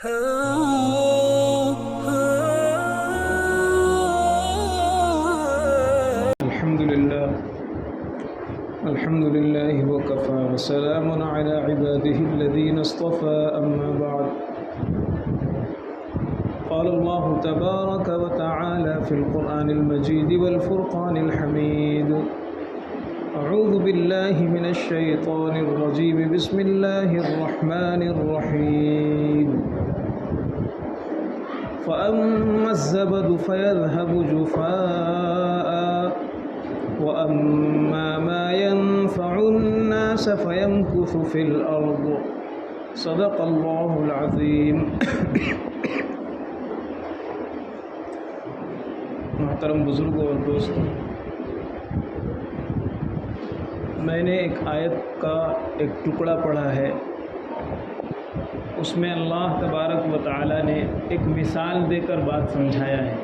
الحمد لله وكفى وسلام على عباده الذين اصطفى أما بعد قال الله تبارك وتعالى في القرآن المجيد والفرقان الحميد أعوذ بالله من الشيطان الرجيم بسم الله الرحمن الرحيم فأما الزبد فيذهب جفاء وأما ما ينفع الناس فيمكث في الأرض صدق الله العظيم محترم بزرگوں اور دوستوں، میں نے ایک آیت کا ایک ٹکڑا پڑھا ہے، اس میں اللہ تبارک و تعالی نے ایک مثال دے کر بات سمجھایا ہے۔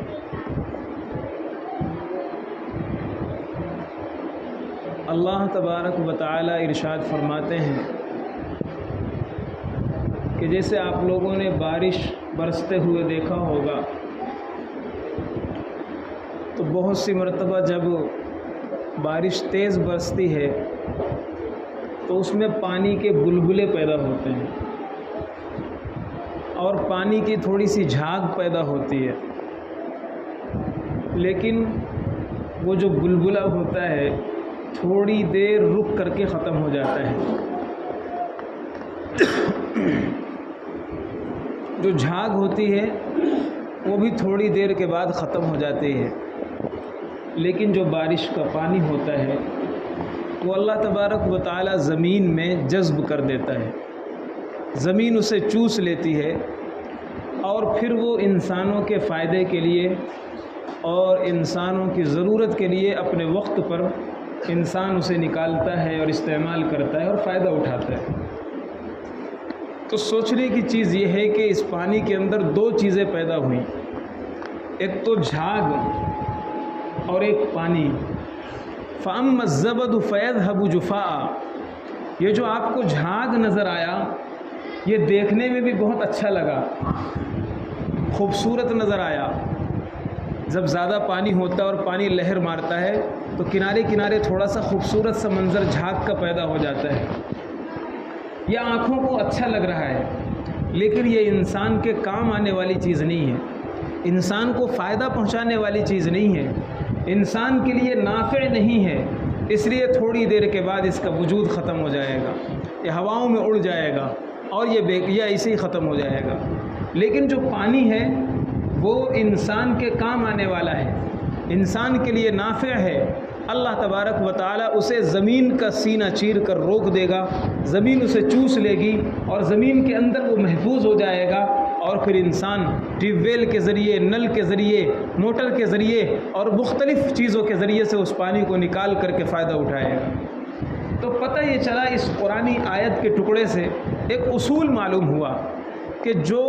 اللہ تبارک و تعالی ارشاد فرماتے ہیں کہ جیسے آپ لوگوں نے بارش برستے ہوئے دیکھا ہوگا تو بہت سی مرتبہ جب بارش تیز برستی ہے تو اس میں پانی کے بلبلے پیدا ہوتے ہیں اور پانی کی تھوڑی سی جھاگ پیدا ہوتی ہے، لیکن وہ جو بلبلہ ہوتا ہے تھوڑی دیر رک کر کے ختم ہو جاتا ہے، جو جھاگ ہوتی ہے وہ بھی تھوڑی دیر کے بعد ختم ہو جاتی ہے، لیکن جو بارش کا پانی ہوتا ہے وہ اللہ تبارک و تعالی زمین میں جذب کر دیتا ہے، زمین اسے چوس لیتی ہے اور پھر وہ انسانوں کے فائدے کے لیے اور انسانوں کی ضرورت کے لیے اپنے وقت پر انسان اسے نکالتا ہے اور استعمال کرتا ہے اور فائدہ اٹھاتا ہے۔ تو سوچنے کی چیز یہ ہے کہ اس پانی کے اندر دو چیزیں پیدا ہوئیں، ایک تو جھاگ اور ایک پانی۔ فَأَمَّا الزَّبَدُ فَيَذْهَبُ جُفَاءً، یہ جو آپ کو جھاگ نظر آیا یہ دیکھنے میں بھی بہت اچھا لگا، خوبصورت نظر آیا۔ جب زیادہ پانی ہوتا ہے اور پانی لہر مارتا ہے تو کنارے کنارے تھوڑا سا خوبصورت سا منظر جھاگ کا پیدا ہو جاتا ہے، یہ آنکھوں کو اچھا لگ رہا ہے، لیکن یہ انسان کے کام آنے والی چیز نہیں ہے، انسان کو فائدہ پہنچانے والی چیز نہیں ہے، انسان کے لیے نافع نہیں ہے، اس لیے تھوڑی دیر کے بعد اس کا وجود ختم ہو جائے گا، یہ ہواؤں میں اڑ جائے گا اور یہ ایسے ہی ختم ہو جائے گا۔ لیکن جو پانی ہے وہ انسان کے کام آنے والا ہے، انسان کے لیے نافع ہے۔ اللہ تبارک و تعالی اسے زمین کا سینہ چیر کر روک دے گا، زمین اسے چوس لے گی اور زمین کے اندر وہ محفوظ ہو جائے گا، اور پھر انسان ٹیوب ویل کے ذریعے، نل کے ذریعے، موٹر کے ذریعے اور مختلف چیزوں کے ذریعے سے اس پانی کو نکال کر کے فائدہ اٹھائے گا۔ تو پتہ یہ چلا اس قرآنی آیت کے ٹکڑے سے ایک اصول معلوم ہوا کہ جو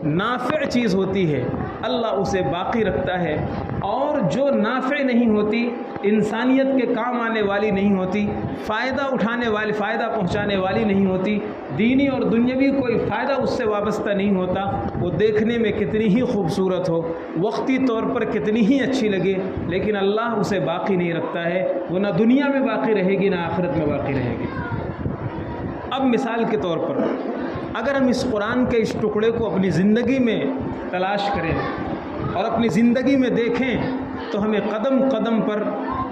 نافع چیز ہوتی ہے اللہ اسے باقی رکھتا ہے، اور جو نافع نہیں ہوتی، انسانیت کے کام آنے والی نہیں ہوتی، فائدہ اٹھانے والی، فائدہ پہنچانے والی نہیں ہوتی، دینی اور دنیاوی کوئی فائدہ اس سے وابستہ نہیں ہوتا، وہ دیکھنے میں کتنی ہی خوبصورت ہو، وقتی طور پر کتنی ہی اچھی لگے، لیکن اللہ اسے باقی نہیں رکھتا ہے، وہ نہ دنیا میں باقی رہے گی نہ آخرت میں باقی رہے گی۔ اب مثال کے طور پر اگر ہم اس قرآن کے اس ٹکڑے کو اپنی زندگی میں تلاش کریں اور اپنی زندگی میں دیکھیں تو ہمیں قدم قدم پر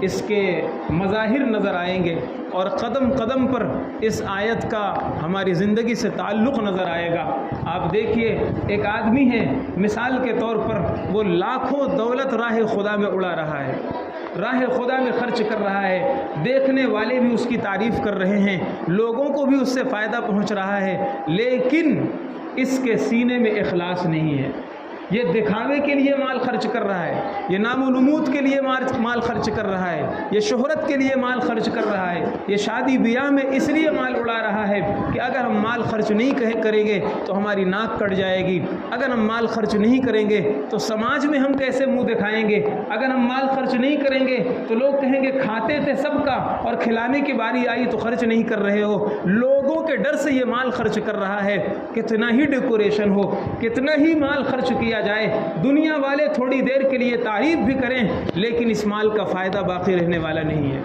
اس کے مظاہر نظر آئیں گے، اور قدم قدم پر اس آیت کا ہماری زندگی سے تعلق نظر آئے گا۔ آپ دیکھیے ایک آدمی ہے، مثال کے طور پر وہ لاکھوں دولت راہ خدا میں اڑا رہا ہے، راہ خدا میں خرچ کر رہا ہے، دیکھنے والے بھی اس کی تعریف کر رہے ہیں، لوگوں کو بھی اس سے فائدہ پہنچ رہا ہے، لیکن اس کے سینے میں اخلاص نہیں ہے، یہ دکھاوے کے لیے مال خرچ کر رہا ہے، یہ نام و نمود کے لیے مال خرچ کر رہا ہے، یہ شہرت کے لیے مال خرچ کر رہا ہے، یہ شادی بیاہ میں اس لیے مال اڑا رہا ہے کہ اگر ہم مال خرچ نہیں کریں گے تو ہماری ناک کٹ جائے گی، اگر ہم مال خرچ نہیں کریں گے تو سماج میں ہم کیسے منہ دکھائیں گے، اگر ہم مال خرچ نہیں کریں گے تو لوگ کہیں گے کھاتے تھے سب کا اور کھلانے کی باری آئی تو خرچ نہیں کر رہے ہو، لوگ لوگوں کے ڈر سے یہ مال خرچ کر رہا ہے. کتنا ہی ڈیکوریشن ہو, کتنا ہی مال خرچ کیا جائے, دنیا والے تھوڑی دیر کے لیے تعریف بھی کریں, لیکن اس مال کا فائدہ باقی رہنے والا نہیں ہے.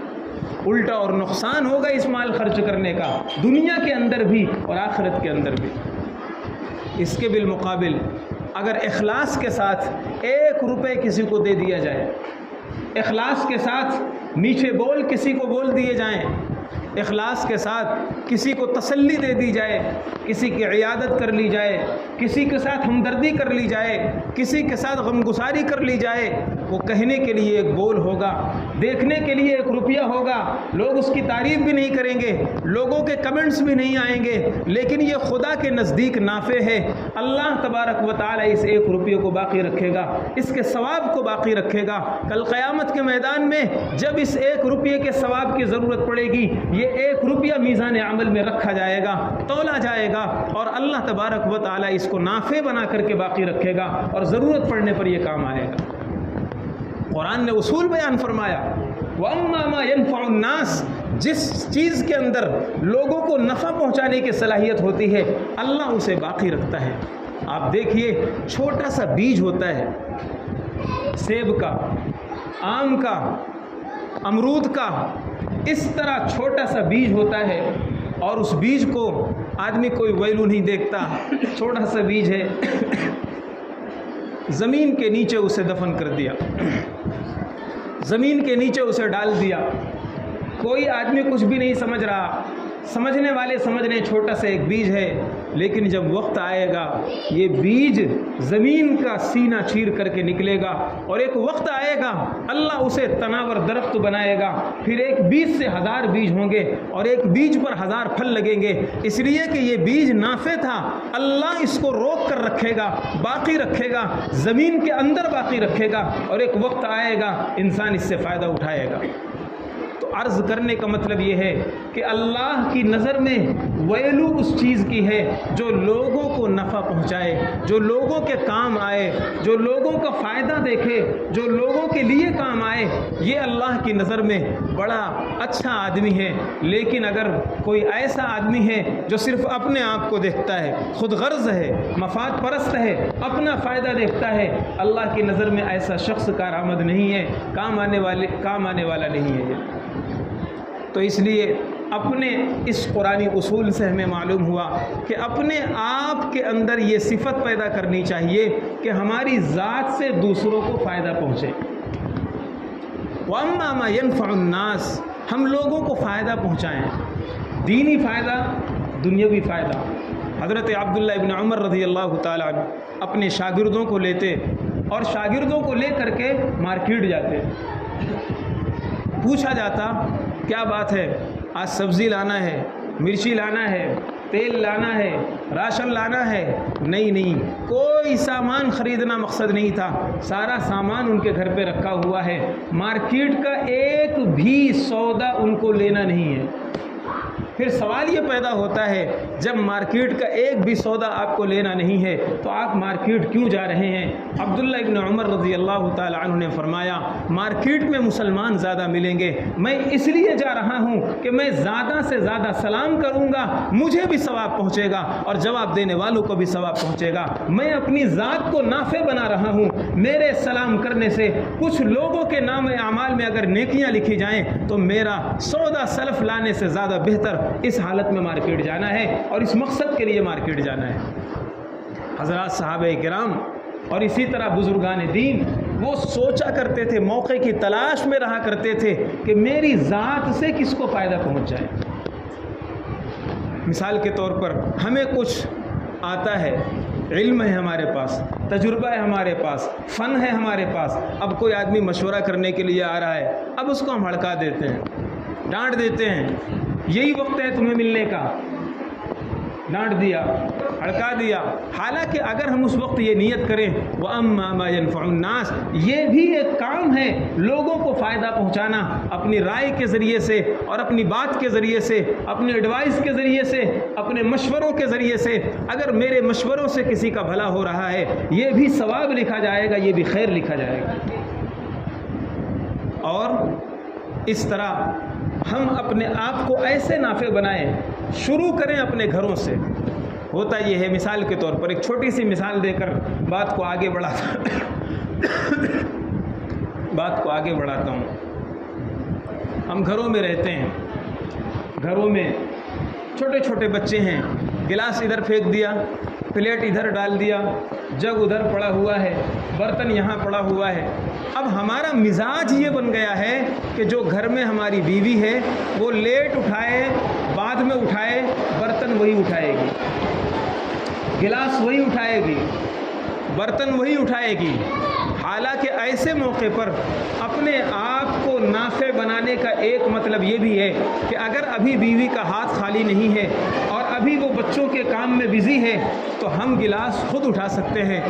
الٹا اور نقصان ہوگا اس مال خرچ کرنے کا, دنیا کے اندر بھی اور آخرت کے اندر بھی. اس کے بالمقابل اگر اخلاص کے ساتھ 1 روپے کسی کو دے دیا جائے, اخلاص کے ساتھ میٹھے بول کسی کو بول دیے جائیں, اخلاص کے ساتھ کسی کو تسلی دے دی جائے, کسی کی عیادت کر لی جائے, کسی کے ساتھ ہمدردی کر لی جائے, کسی کے ساتھ غمگساری کر لی جائے, وہ کہنے کے لیے ایک بول ہوگا, دیکھنے کے لیے 1 روپیہ ہوگا, لوگ اس کی تعریف بھی نہیں کریں گے, لوگوں کے کمنٹس بھی نہیں آئیں گے, لیکن یہ خدا کے نزدیک نافع ہے. اللہ تبارک و تعالی اس 1 روپیے کو باقی رکھے گا, اس کے ثواب کو باقی رکھے گا. کل قیامت کے میدان میں جب اس 1 روپیے کے ثواب کی ضرورت پڑے گی, یہ 1 روپیہ میزان عمل میں رکھا جائے گا, تولا جائے گا, اور اللہ تبارک و تعالی اس کو نافع بنا کر کے باقی رکھے گا, اور ضرورت پڑنے پر یہ کام آئے گا. قرآن نے اصول بیان فرمایا, وَأَمَّا مَا يَنْفَعُ النَّاسِ, جس چیز کے اندر لوگوں کو نفع پہنچانے کی صلاحیت ہوتی ہے اللہ اسے باقی رکھتا ہے. آپ دیکھیے, چھوٹا سا بیج ہوتا ہے, سیب کا, آم کا, امرود کا, اس طرح چھوٹا سا بیج ہوتا ہے, اور اس بیج کو آدمی کوئی ویلو نہیں دیکھتا. چھوٹا سا بیج ہے, زمین کے نیچے اسے دفن کر دیا, زمین کے نیچے اسے ڈال دیا, کوئی آدمی کچھ بھی نہیں سمجھ رہا, سمجھنے والے سمجھ رہے چھوٹا سا ایک بیج ہے, لیکن جب وقت آئے گا یہ بیج زمین کا سینہ چیر کر کے نکلے گا, اور ایک وقت آئے گا اللہ اسے تناور درخت بنائے گا. پھر ایک بیج سے 1000 بیج ہوں گے, اور ایک بیج پر 1000 پھل لگیں گے, اس لیے کہ یہ بیج نافع تھا. اللہ اس کو روک کر رکھے گا, باقی رکھے گا, زمین کے اندر باقی رکھے گا, اور ایک وقت آئے گا انسان اس سے فائدہ اٹھائے گا. عرض کرنے کا مطلب یہ ہے کہ اللہ کی نظر میں ویلو اس چیز کی ہے جو لوگوں کو نفع پہنچائے, جو لوگوں کے کام آئے, جو لوگوں کا فائدہ دیکھے, جو لوگوں کے لیے کام آئے. یہ اللہ کی نظر میں بڑا اچھا آدمی ہے. لیکن اگر کوئی ایسا آدمی ہے جو صرف اپنے آپ کو دیکھتا ہے, خود غرض ہے, مفاد پرست ہے, اپنا فائدہ دیکھتا ہے, اللہ کی نظر میں ایسا شخص کارآمد نہیں ہے, کام آنے والا نہیں ہے. تو اس لیے اپنے اس قرآنی اصول سے ہمیں معلوم ہوا کہ اپنے آپ کے اندر یہ صفت پیدا کرنی چاہیے کہ ہماری ذات سے دوسروں کو فائدہ پہنچے. وَأَمَّا مَا يَنْفَعُ النَّاسِ, ہم لوگوں کو فائدہ پہنچائیں, دینی فائدہ, دنیاوی فائدہ. حضرت عبداللہ ابن عمر رضی اللہ تعالیٰ عنہ اپنے شاگردوں کو لیتے, اور شاگردوں کو لے کر کے مارکیٹ جاتے. پوچھا جاتا کیا بات ہے, آج سبزی لانا ہے, مرچی لانا ہے, تیل لانا ہے, راشن لانا ہے. نہیں, کوئی سامان خریدنا مقصد نہیں تھا, سارا سامان ان کے گھر پہ رکھا ہوا ہے, مارکیٹ کا ایک بھی سودا ان کو لینا نہیں ہے. پھر سوال یہ پیدا ہوتا ہے, جب مارکیٹ کا ایک بھی سودا آپ کو لینا نہیں ہے تو آپ مارکیٹ کیوں جا رہے ہیں؟ عبداللہ ابن عمر رضی اللہ تعالیٰ عنہ نے فرمایا, مارکیٹ میں مسلمان زیادہ ملیں گے, میں اس لیے جا رہا ہوں کہ میں زیادہ سے زیادہ سلام کروں گا, مجھے بھی ثواب پہنچے گا اور جواب دینے والوں کو بھی ثواب پہنچے گا. میں اپنی ذات کو نافع بنا رہا ہوں, میرے سلام کرنے سے کچھ لوگوں کے نام اعمال میں اگر نیکیاں لکھی جائیں تو میرا سودا سلف لانے سے زیادہ بہتر اس حالت میں مارکیٹ جانا ہے, اور اس مقصد کے لیے مارکیٹ جانا ہے. حضرات صحابہ کرام اور اسی طرح بزرگان دین وہ سوچا کرتے تھے, موقع کی تلاش میں رہا کرتے تھے کہ میری ذات سے کس کو فائدہ پہنچ جائے. مثال کے طور پر ہمیں کچھ آتا ہے, علم ہے ہمارے پاس, تجربہ ہے ہمارے پاس, فن ہے ہمارے پاس. اب کوئی آدمی مشورہ کرنے کے لیے آ رہا ہے, اب اس کو ہم ہڑکا دیتے ہیں, ڈانٹ دیتے ہیں, یہی وقت ہے تمہیں ملنے کا, ڈانٹ دیا, ہڑکا دیا. حالانکہ اگر ہم اس وقت یہ نیت کریں وَأَمَّا مَا يَنْفَعُ النَّاسِ, یہ بھی ایک کام ہے لوگوں کو فائدہ پہنچانا, اپنی رائے کے ذریعے سے اور اپنی بات کے ذریعے سے, اپنے ایڈوائس کے ذریعے سے, اپنے مشوروں کے ذریعے سے. اگر میرے مشوروں سے کسی کا بھلا ہو رہا ہے یہ بھی ثواب لکھا جائے گا, یہ بھی خیر لکھا جائے گا. اور اس طرح ہم اپنے آپ کو ایسے نافع بنائیں شروع کریں اپنے گھروں سے۔ ہوتا یہ ہے، مثال کے طور پر ایک چھوٹی سی مثال دے کر بات کو آگے بڑھاتا ہوں۔ ہم گھروں میں رہتے ہیں، گھروں میں چھوٹے چھوٹے بچے ہیں، گلاس ادھر پھینک دیا، پلیٹ ادھر ڈال دیا، جگ ادھر پڑا ہوا ہے، برتن یہاں پڑا ہوا ہے۔ اب ہمارا مزاج یہ بن گیا ہے کہ جو گھر میں ہماری بیوی ہے وہ لیٹ اٹھائے، بعد میں اٹھائے، برتن وہی اٹھائے گی، گلاس وہی اٹھائے گی، برتن وہی اٹھائے گی۔ حالانکہ ایسے موقع پر اپنے آپ کو نافع بنانے کا ایک مطلب یہ بھی ہے کہ اگر ابھی بیوی کا ہاتھ خالی نہیں ہے اور ابھی وہ بچوں کے کام میں بزی ہے تو ہم گلاس خود اٹھا سکتے ہیں،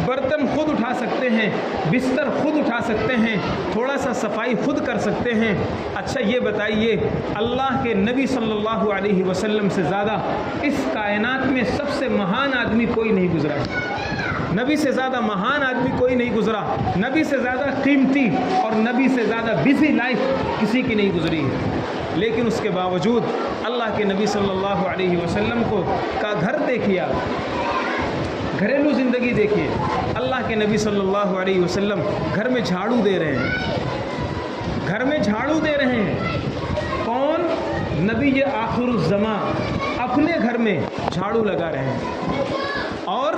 برتن خود اٹھا سکتے ہیں، بستر خود اٹھا سکتے ہیں، تھوڑا سا صفائی خود کر سکتے ہیں۔ اچھا یہ بتائیے، اللہ کے نبی صلی اللہ علیہ وسلم سے زیادہ اس کائنات میں سب سے مہان آدمی کوئی نہیں گزرا، نبی سے زیادہ مہان آدمی کوئی نہیں گزرا، نبی سے زیادہ قیمتی اور نبی سے زیادہ بزی لائف کسی کی نہیں گزری ہے۔ لیکن اس کے باوجود اللہ کے نبی صلی اللہ علیہ وسلم کا گھر دیکھیے، گھریلو زندگی دیکھیے۔ اللہ کے نبی صلی اللہ علیہ وسلم گھر میں جھاڑو دے رہے ہیں، گھر میں جھاڑو دے رہے ہیں۔ کون؟ نبی یہ آخر الزمان اپنے گھر میں جھاڑو لگا رہے ہیں۔ اور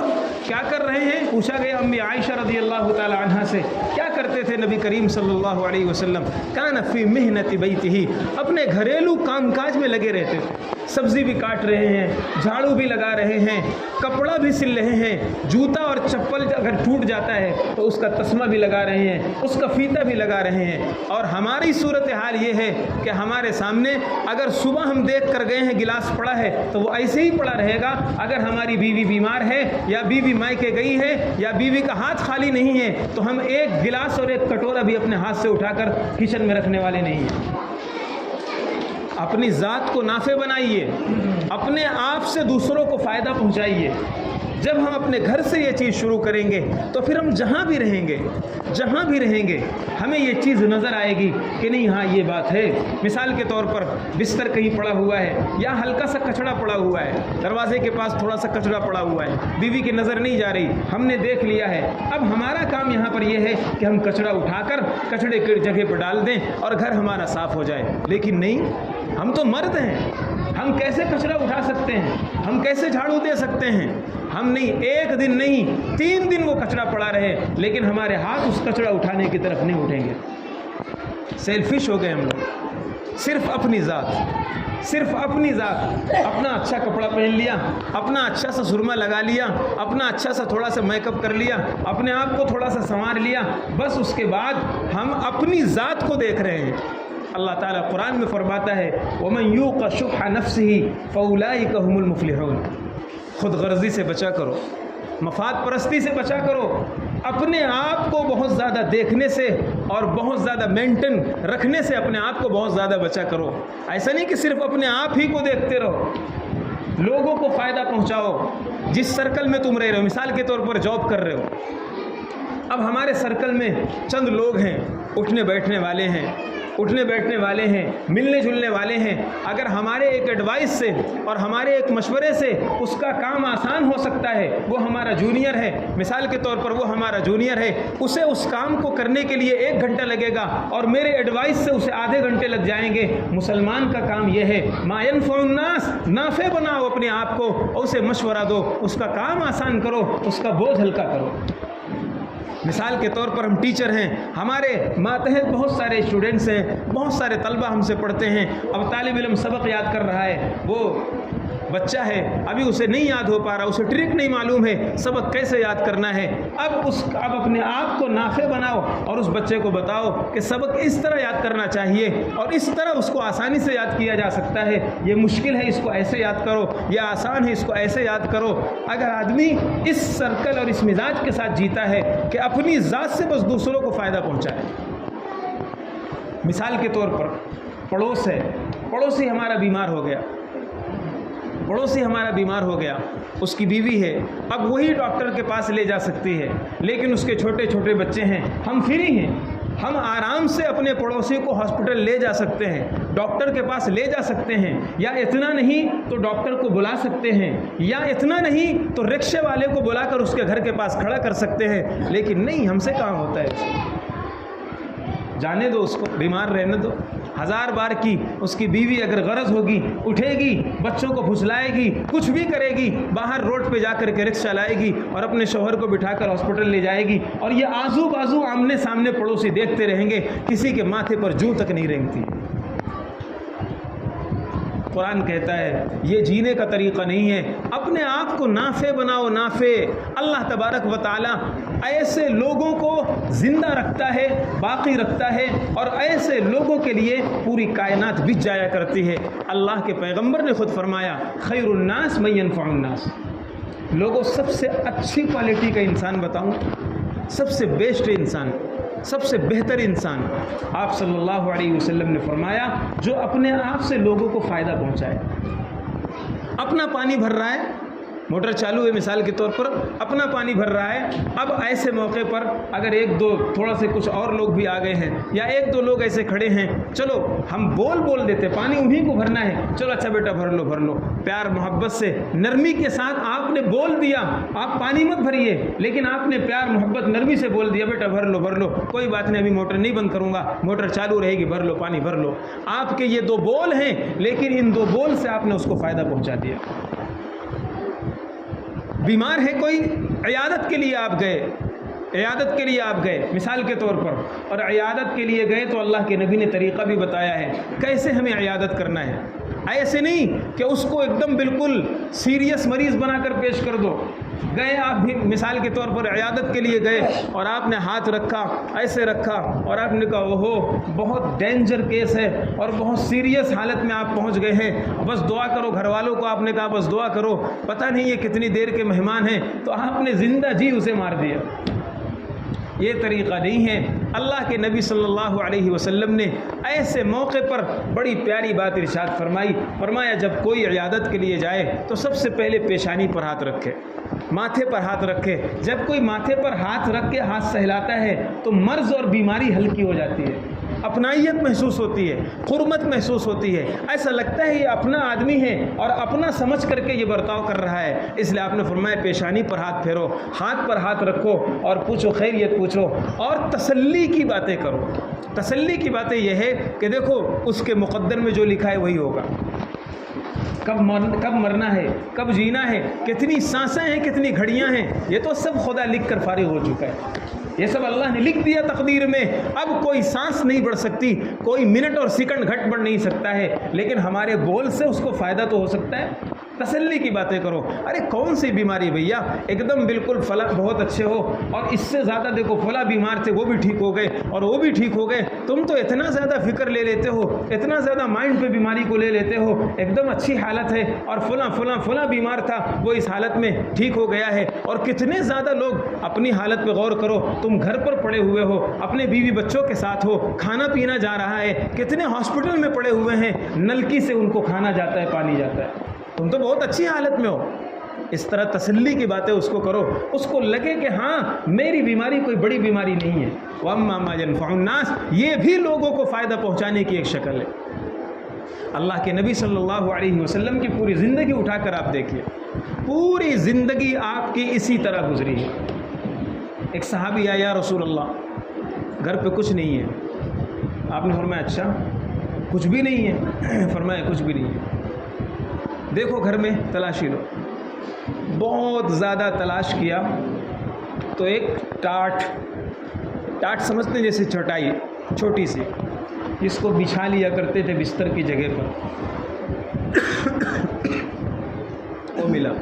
کیا کر رہے ہیں؟ پوچھا گیا امی عائشہ رضی اللہ تعالی عنہا سے، کیا کرتے تھے نبی کریم صلی اللہ علیہ وسلم؟ کان فی محنت بیتہ، اپنے گھریلو کام کاج میں لگے رہتے تھے، سبزی بھی کاٹ رہے ہیں، جھاڑو بھی لگا رہے ہیں، کپڑا بھی سل رہے ہیں، جوتا اور چپل اگر ٹوٹ جاتا ہے تو اس کا تسمہ بھی لگا رہے ہیں، اس کا فیتہ بھی لگا رہے ہیں۔ اور ہماری صورتحال یہ ہے کہ ہمارے سامنے اگر صبح ہم دیکھ کر گئے ہیں گلاس پڑا ہے تو وہ ایسے ہی پڑا رہے گا، اگر ہماری بیوی بیمار ہے یا بیوی مائکے گئی ہے یا بیوی کا ہاتھ خالی نہیں ہے تو ہم ایک گلاس اور ایک کٹورا بھی اپنے ہاتھ سے اٹھا کر کچن میں رکھنے والے نہیں ہیں۔ اپنی ذات کو نافع بنائیے، اپنے آپ سے دوسروں کو فائدہ پہنچائیے۔ جب ہم اپنے گھر سے یہ چیز شروع کریں گے تو پھر ہم جہاں بھی رہیں گے ہمیں یہ چیز نظر آئے گی کہ نہیں ہاں یہ بات ہے۔ مثال کے طور پر بستر کہیں پڑا ہوا ہے یا ہلکا سا کچڑا پڑا ہوا ہے، دروازے کے پاس تھوڑا سا کچڑا پڑا ہوا ہے، بیوی کی نظر نہیں جا رہی، ہم نے دیکھ لیا ہے۔ اب ہمارا کام یہاں پر یہ ہے کہ ہم کچڑا اٹھا کر کچڑے کی جگہ پر ڈال دیں اور گھر ہمارا صاف ہو جائے۔ لیکن نہیں، ہم تو مرد ہیں، ہم کیسے کچرا اٹھا سکتے ہیں؟ ہم کیسے جھاڑو دے سکتے ہیں؟ ہم نہیں، ایک دن نہیں 3 دن وہ کچرا پڑا رہے لیکن ہمارے ہاتھ اس کچرا اٹھانے کی طرف نہیں اٹھیں گے۔ سیلفش ہو گئے ہم لوگ، صرف اپنی ذات، اپنا اچھا کپڑا پہن لیا، اپنا اچھا سا سرما لگا لیا، اپنا اچھا سا تھوڑا سا میک اپ کر لیا، اپنے آپ کو تھوڑا سا سنوار لیا، بس اس کے بعد ہم اپنی ذات کو دیکھ رہے ہیں۔ اللہ تعالیٰ قرآن میں فرماتا ہے وَمَن يُوقَ شُحَّ نَفْسِهِ فَأُولَٰئِكَ هُمُ الْمُفْلِحُونَ۔ خود غرضی سے بچا کرو، مفاد پرستی سے بچا کرو، اپنے آپ کو بہت زیادہ دیکھنے سے اور بہت زیادہ مینٹین رکھنے سے اپنے آپ کو بہت زیادہ بچا کرو۔ ایسا نہیں کہ صرف اپنے آپ ہی کو دیکھتے رہو، لوگوں کو فائدہ پہنچاؤ۔ جس سرکل میں تم رہ رہے ہو، مثال کے طور پر جاب کر رہے ہو، اب ہمارے سرکل میں چند لوگ ہیں، اٹھنے بیٹھنے والے ہیں، ملنے جلنے والے ہیں۔ اگر ہمارے ایک ایڈوائس سے اور ہمارے ایک مشورے سے اس کا کام آسان ہو سکتا ہے، وہ ہمارا جونیئر ہے، مثال کے طور پر وہ ہمارا جونیئر ہے، اسے اس کام کو کرنے کے لیے 1 گھنٹہ لگے گا اور میرے ایڈوائس سے اسے آدھے گھنٹے لگ جائیں گے۔ مسلمان کا کام یہ ہے ما ينفع الناس، نافع بناؤ اپنے آپ کو اور اسے مشورہ دو، اس کا کام آسان کرو، اس کا بوجھ ہلکا کرو۔ مثال کے طور پر ہم ٹیچر ہیں، ہمارے ماتحت بہت سارے اسٹوڈنٹس ہیں، بہت سارے طلبہ ہم سے پڑھتے ہیں۔ اب طالب علم سبق یاد کر رہا ہے، وہ بچہ ہے، ابھی اسے نہیں یاد ہو پا رہا، اسے ٹرک نہیں معلوم ہے سبق کیسے یاد کرنا ہے۔ اب اپنے آپ کو نافع بناؤ اور اس بچے کو بتاؤ کہ سبق اس طرح یاد کرنا چاہیے اور اس طرح اس کو آسانی سے یاد کیا جا سکتا ہے۔ یہ مشکل ہے، اس کو ایسے یاد کرو، یہ آسان ہے، اس کو ایسے یاد کرو۔ اگر آدمی اس سرکل اور اس مزاج کے ساتھ جیتا ہے کہ اپنی ذات سے بس دوسروں کو فائدہ پہنچائے۔ مثال کے طور پر پڑوس ہے، پڑوسی ہمارا بیمار ہو گیا، اس کی بیوی ہے، اب وہی ڈاکٹر کے پاس لے جا سکتی ہے، لیکن اس کے چھوٹے چھوٹے بچے ہیں، ہم فری ہیں، ہم آرام سے اپنے پڑوسی کو ہاسپٹل لے جا سکتے ہیں، ڈاکٹر کے پاس لے جا سکتے ہیں، یا اتنا نہیں تو ڈاکٹر کو بلا سکتے ہیں، یا اتنا نہیں تو رکشے والے کو بلا کر اس کے گھر کے پاس کھڑا کر سکتے ہیں، لیکن نہیں، ہم سے کہاں ہوتا ہے۔ جانے دو اس کو، بیمار رہنے دو، 1000 بار کی اس کی بیوی اگر غرض ہوگی اٹھے گی، بچوں کو پھسلائے گی، کچھ بھی کرے گی، باہر روڈ پہ جا کر کے رکشہ لائے گی اور اپنے شوہر کو بٹھا کر ہاسپٹل لے جائے گی، اور یہ آزو بازو آمنے سامنے پڑوسی دیکھتے رہیں گے، کسی کے ماتھے پر جوں تک نہیں رینگتی۔ قرآن کہتا ہے یہ جینے کا طریقہ نہیں ہے، اپنے آپ کو نافع بناؤ، نافع۔ اللہ تبارک و تعالی ایسے لوگوں کو زندہ رکھتا ہے، باقی رکھتا ہے، اور ایسے لوگوں کے لیے پوری کائنات بچ جایا کرتی ہے۔ اللہ کے پیغمبر نے خود فرمایا خیر الناس من ينفع الناس۔ لوگوں سب سے اچھی کوالٹی کا انسان بتاؤں، سب سے بیسٹ انسان، سب سے بہتر انسان آپ صلی اللہ علیہ وسلم نے فرمایا جو اپنے آپ سے لوگوں کو فائدہ پہنچائے۔ اپنا پانی بھر رہا ہے، موٹر چالو ہے مثال کے طور پر، اپنا پانی بھر رہا ہے، اب ایسے موقع پر اگر ایک دو تھوڑا سے کچھ اور لوگ بھی آ گئے ہیں، یا ایک دو لوگ ایسے کھڑے ہیں، چلو ہم بول دیتے پانی انہیں کو بھرنا ہے، چلو اچھا بیٹا بھر لو، پیار محبت سے نرمی کے ساتھ آپ نے بول دیا آپ پانی مت بھریے، لیکن آپ نے پیار محبت نرمی سے بول دیا بیٹا بھر لو، کوئی بات نہیں، ابھی موٹر نہیں بند کروں گا، موٹر چالو رہے گی، بھر لو پانی بھر لو۔ آپ کے یہ 2 بول ہیں، لیکن ان 2 بول سے آپ نے اس کو فائدہ پہنچا دیا۔ بیمار ہے کوئی، عیادت کے لیے آپ گئے، مثال کے طور پر، اور عیادت کے لیے گئے تو اللہ کے نبی نے طریقہ بھی بتایا ہے کیسے ہمیں عیادت کرنا ہے۔ ایسے نہیں کہ اس کو ایک دم بالکل سیریس مریض بنا کر پیش کر دو۔ گئے آپ بھی مثال کے طور پر عیادت کے لیے گئے اور آپ نے ہاتھ رکھا، ایسے رکھا، اور آپ نے کہا اوہو بہت ڈینجر کیس ہے اور بہت سیریس حالت میں آپ پہنچ گئے ہیں، بس دعا کرو، گھر والوں کو آپ نے کہا بس دعا کرو، پتہ نہیں یہ کتنی دیر کے مہمان ہیں، تو آپ نے زندہ جی اسے مار دیا۔ یہ طریقہ نہیں ہے۔ اللہ کے نبی صلی اللہ علیہ وسلم نے ایسے موقع پر بڑی پیاری بات ارشاد فرمایا جب کوئی عیادت کے لیے جائے تو سب سے پہلے پیشانی پر ہاتھ رکھے، ماتھے پر ہاتھ رکھے۔ جب کوئی ماتھے پر ہاتھ رکھ کے ہاتھ سہلاتا ہے تو مرض اور بیماری ہلکی ہو جاتی ہے، اپنائیت محسوس ہوتی ہے، حرمت محسوس ہوتی ہے، ایسا لگتا ہے یہ اپنا آدمی ہے اور اپنا سمجھ کر کے یہ برتاؤ کر رہا ہے۔ اس لیے آپ نے فرمایا پیشانی پر ہاتھ پھیرو، ہاتھ پر ہاتھ رکھو اور پوچھو، خیریت پوچھو، اور تسلی کی باتیں کرو۔ تسلی کی باتیں یہ ہے کہ دیکھو اس کے مقدر میں جو لکھا ہے وہی ہوگا، کب مرنا ہے، کب جینا ہے، کتنی سانسیں ہیں، کتنی گھڑیاں ہیں، یہ تو سب خدا لکھ کر فارغ ہو چکا ہے، یہ سب اللہ نے لکھ دیا تقدیر میں۔ اب کوئی سانس نہیں بڑھ سکتی، کوئی منٹ اور سیکنڈ گھٹ بڑھ نہیں سکتا ہے، لیکن ہمارے بول سے اس کو فائدہ تو ہو سکتا ہے۔ تسلی کی باتیں کرو، ارے کون سی بیماری بھیا، ایک دم بالکل فلاں بہت اچھے ہو، اور اس سے زیادہ دیکھو فلاں بیمار تھے وہ بھی ٹھیک ہو گئے اور وہ بھی ٹھیک ہو گئے، تم تو اتنا زیادہ فکر لے لیتے ہو، اتنا زیادہ مائنڈ پہ بیماری کو لے لیتے ہو، ایک دم اچھی حالت ہے اور فلاں بیمار تھا وہ اس حالت میں ٹھیک ہو گیا ہے۔ اور کتنے زیادہ لوگ اپنی حالت پہ غور کرو، تم گھر پر پڑے ہوئے ہو، اپنے بیوی بچوں کے ساتھ ہو، کھانا پینا جا رہا ہے، کتنے ہاسپٹل میں پڑے ہوئے ہیں، نلکی سے ان کو کھانا جاتا ہے، پانی جاتا ہے، تم تو بہت اچھی حالت میں ہو۔ اس طرح تسلی کی باتیں اس کو کرو، اس کو لگے کہ ہاں میری بیماری کوئی بڑی بیماری نہیں ہے۔ وَأَمَّا مَا يَنْفَعُ النَّاسِ، یہ بھی لوگوں کو فائدہ پہنچانے کی ایک شکل ہے۔ اللہ کے نبی صلی اللہ علیہ وسلم کی پوری زندگی اٹھا کر آپ دیکھیے، پوری زندگی آپ کی اسی طرح گزری ہے۔ ایک صحابی آیا، یا رسول اللہ گھر پہ کچھ نہیں ہے۔ آپ نے فرمایا اچھا کچھ بھی نہیں ہے؟ فرمایا کچھ بھی نہیں ہے۔ دیکھو گھر میں تلاشی لو۔ بہت زیادہ تلاش کیا تو ایک ٹاٹ سمجھتے ہیں جیسے چٹائی چھوٹی سی، جس کو بچھا لیا کرتے تھے بستر کی جگہ پر، وہ ملا۔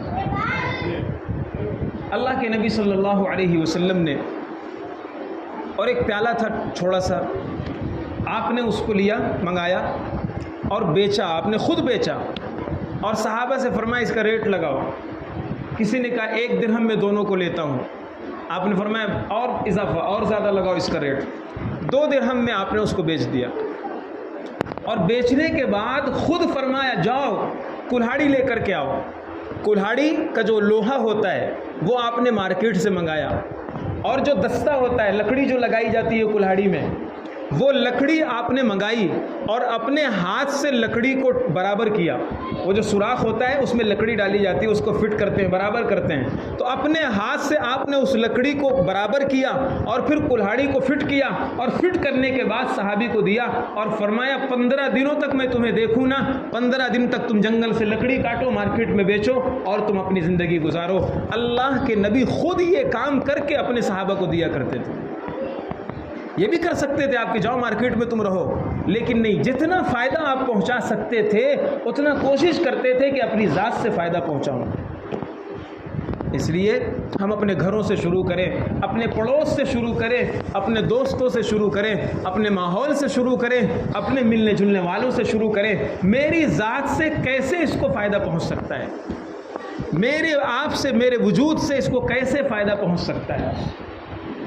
اللہ کے نبی صلی اللہ علیہ وسلم نے، اور ایک پیالہ تھا چھوڑا سا، آپ نے اس کو لیا، منگایا اور بیچا، آپ نے خود بیچا، اور صحابہ سے فرمایا اس کا ریٹ لگاؤ۔ کسی نے کہا 1 درہم میں دونوں کو لیتا ہوں، آپ نے فرمایا اور اضافہ اور زیادہ لگاؤ اس کا ریٹ، 2 درہم میں آپ نے اس کو بیچ دیا۔ اور بیچنے کے بعد خود فرمایا جاؤ کلہاڑی لے کر کے آؤ۔ کلہاڑی کا جو لوہا ہوتا ہے وہ آپ نے مارکیٹ سے منگایا، اور جو دستہ ہوتا ہے، لکڑی جو لگائی جاتی ہے کلہاڑی میں، وہ لکڑی آپ نے منگائی اور اپنے ہاتھ سے لکڑی کو برابر کیا. وہ جو سوراخ ہوتا ہے اس میں لکڑی ڈالی جاتی ہے، اس کو فٹ کرتے ہیں، برابر کرتے ہیں. تو اپنے ہاتھ سے آپ نے اس لکڑی کو برابر کیا اور پھر کلہاڑی کو فٹ کیا، اور فٹ کرنے کے بعد صحابی کو دیا اور فرمایا 15 دنوں تک میں تمہیں دیکھوں نا، 15 دن تک تم جنگل سے لکڑی کاٹو، مارکیٹ میں بیچو اور تم اپنی زندگی گزارو. اللہ کے نبی خود یہ کام کر کے اپنے صحابہ کو دیا کرتے تھے. یہ بھی کر سکتے تھے آپ کہ جاؤ مارکیٹ میں تم رہو، لیکن نہیں، جتنا فائدہ آپ پہنچا سکتے تھے اتنا کوشش کرتے تھے کہ اپنی ذات سے فائدہ پہنچاؤں. اس لیے ہم اپنے گھروں سے شروع کریں، اپنے پڑوس سے شروع کریں، اپنے دوستوں سے شروع کریں، اپنے ماحول سے شروع کریں، اپنے ملنے جلنے والوں سے شروع کریں. میری ذات سے کیسے اس کو فائدہ پہنچ سکتا ہے، میرے آپ سے، میرے وجود سے اس کو کیسے فائدہ پہنچ سکتا ہے.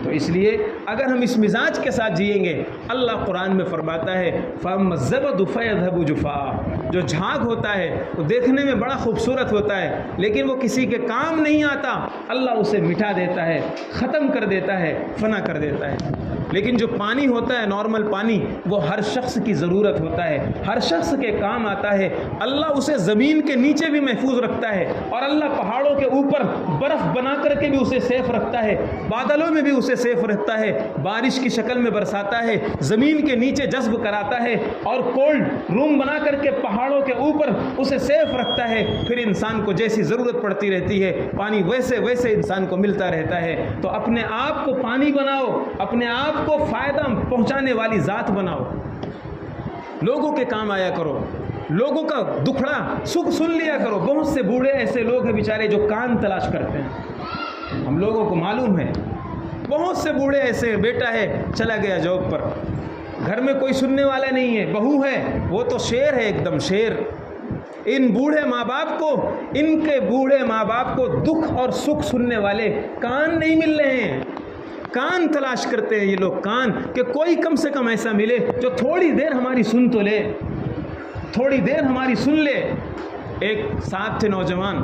تو اس لیے اگر ہم اس مزاج کے ساتھ جئیں گے، اللہ قرآن میں فرماتا ہے فَأَمَّا الزَّبَدُ فَيَذْهَبُ جُفَاءً، جو جھاگ ہوتا ہے وہ دیکھنے میں بڑا خوبصورت ہوتا ہے لیکن وہ کسی کے کام نہیں آتا، اللہ اسے مٹا دیتا ہے، ختم کر دیتا ہے، فنا کر دیتا ہے. لیکن جو پانی ہوتا ہے، نارمل پانی، وہ ہر شخص کی ضرورت ہوتا ہے، ہر شخص کے کام آتا ہے. اللہ اسے زمین کے نیچے بھی محفوظ رکھتا ہے اور اللہ پہاڑوں کے اوپر برف بنا کر کے بھی اسے سیف رکھتا ہے، بادلوں میں بھی اسے سیف رکھتا ہے، بارش کی شکل میں برساتا ہے، زمین کے نیچے جذب کراتا ہے اور کولڈ روم بنا کر کے پہاڑوں کے اوپر اسے سیف رکھتا ہے. پھر انسان کو جیسی ضرورت پڑتی رہتی ہے پانی ویسے ویسے انسان کو ملتا رہتا ہے. تو اپنے آپ کو پانی بناؤ، اپنے آپ کو فائدہ پہنچانے والی ذات بناؤ، لوگوں کے کام آیا کرو، لوگوں کا دکھڑا سکھ سن لیا کرو. بہت سے بوڑھے ایسے لوگ ہیں بیچارے جو کان تلاش کرتے ہیں، ہم لوگوں کو معلوم ہے. بہت سے بوڑھے ایسے، بیٹا ہے چلا گیا جاب پر، گھر میں کوئی سننے والا نہیں ہے، بہو ہے وہ تو شیر ہے، ایک دم شیر. ان بوڑھے ماں باپ کو، ان کے بوڑھے ماں باپ کو دکھ اور سکھ سننے والے کان نہیں مل رہے ہیں. کان تلاش کرتے ہیں یہ لوگ، کان، کہ کوئی کم سے کم ایسا ملے جو تھوڑی دیر ہماری سن تو لے، تھوڑی دیر ہماری سن لے. ایک صاحب تھے نوجوان،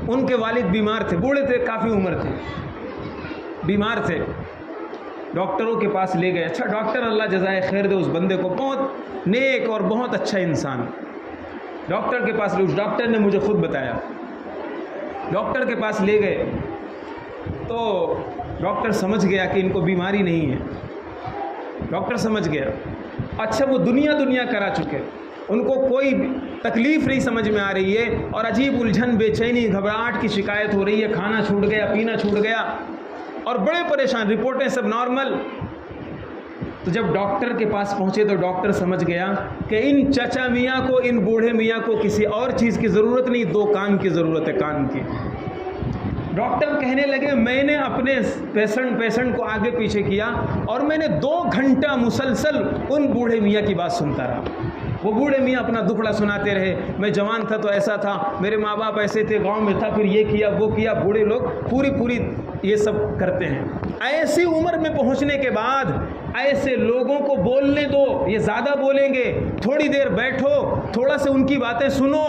ان کے والد بیمار تھے، بوڑھے تھے، کافی عمر تھے، بیمار تھے. ڈاکٹروں کے پاس لے گئے. اچھا ڈاکٹر، اللہ جزائے خیر دے اس بندے کو، بہت نیک اور بہت اچھا انسان. ڈاکٹر کے پاس لے، اس ڈاکٹر نے مجھے خود بتایا. ڈاکٹر کے پاس لے گئے تو ڈاکٹر سمجھ گیا کہ ان کو بیماری نہیں ہے. ڈاکٹر سمجھ گیا. اچھا وہ دنیا کرا چکے، ان کو کوئی تکلیف نہیں سمجھ میں آ رہی ہے اور عجیب الجھن، بے چینی، گھبراہٹ کی شکایت ہو رہی ہے، کھانا چھوٹ گیا، پینا چھوٹ گیا اور بڑے پریشان، رپورٹیں سب نارمل. تو جب ڈاکٹر کے پاس پہنچے تو ڈاکٹر سمجھ گیا کہ ان چچا میاں کو، ان بوڑھے میاں کو کسی اور چیز کی ضرورت نہیں، 2 کان کی ضرورت ہے، کان کی. ڈاکٹر کہنے لگے میں نے اپنے پیشنٹ کو آگے پیچھے کیا اور میں نے 2 گھنٹہ مسلسل ان بوڑھے میاں کی بات سنتا رہا. وہ بوڑھے میاں اپنا دکھڑا سناتے رہے، میں جوان تھا تو ایسا تھا، میرے ماں باپ ایسے تھے، گاؤں میں تھا، پھر یہ کیا وہ کیا. بوڑھے لوگ پوری یہ سب کرتے ہیں. ایسی عمر میں پہنچنے کے بعد ایسے لوگوں کو بولنے دو، یہ زیادہ بولیں گے. تھوڑی دیر بیٹھو، تھوڑا سے ان کی باتیں سنو.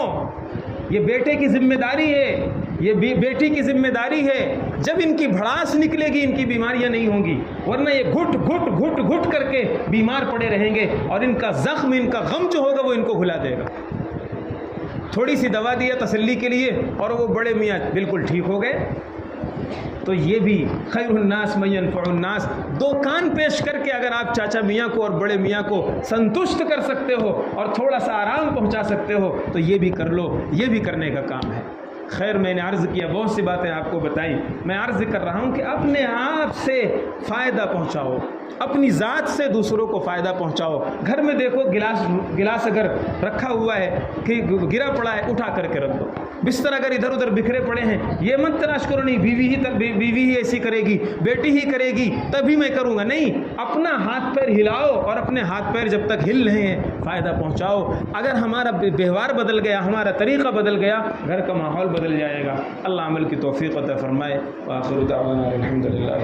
یہ بیٹے کی ذمہ داری ہے، یہ بیٹی کی ذمہ داری ہے. جب ان کی بھڑاس نکلے گی ان کی بیماریاں نہیں ہوں گی، ورنہ یہ گھٹ کر کے بیمار پڑے رہیں گے اور ان کا زخم، ان کا غم جو ہوگا وہ ان کو بھلا دے گا. تھوڑی سی دوا دیا تسلی کے لیے اور وہ بڑے میاں بالکل ٹھیک ہو گئے. تو یہ بھی خیر الناس من ينفع الناس. 2 کان پیش کر کے اگر آپ چاچا میاں کو اور بڑے میاں کو سنتشٹ کر سکتے ہو اور تھوڑا سا آرام پہنچا سکتے ہو تو یہ بھی کر لو، یہ بھی کرنے کا کام ہے. خیر میں نے عرض کیا، بہت سی باتیں آپ کو بتائیں. میں عرض کر رہا ہوں کہ اپنے آپ سے فائدہ پہنچاؤ، اپنی ذات سے دوسروں کو فائدہ پہنچاؤ. گھر میں دیکھو گلاس اگر رکھا ہوا ہے کہ گرا پڑا ہے، اٹھا کر کے رکھ دو. بستر اگر ادھر ادھر بکھرے پڑے ہیں، یہ مت تلاش کرو نہیں بیوی ہی ایسی کرے گی، بیٹی ہی کرے گی تبھی میں کروں گا. نہیں، اپنا ہاتھ پیر ہلاؤ اور اپنے ہاتھ پیر جب تک ہل رہے ہیں فائدہ پہنچاؤ. اگر ہمارا ویوہار بدل گیا، ہمارا طریقہ بدل گیا، گھر کا ماحول بدل جائے گا. اللہ عمل کی توفیق عطا فرمائے. وآخر دعوانا الحمدللہ.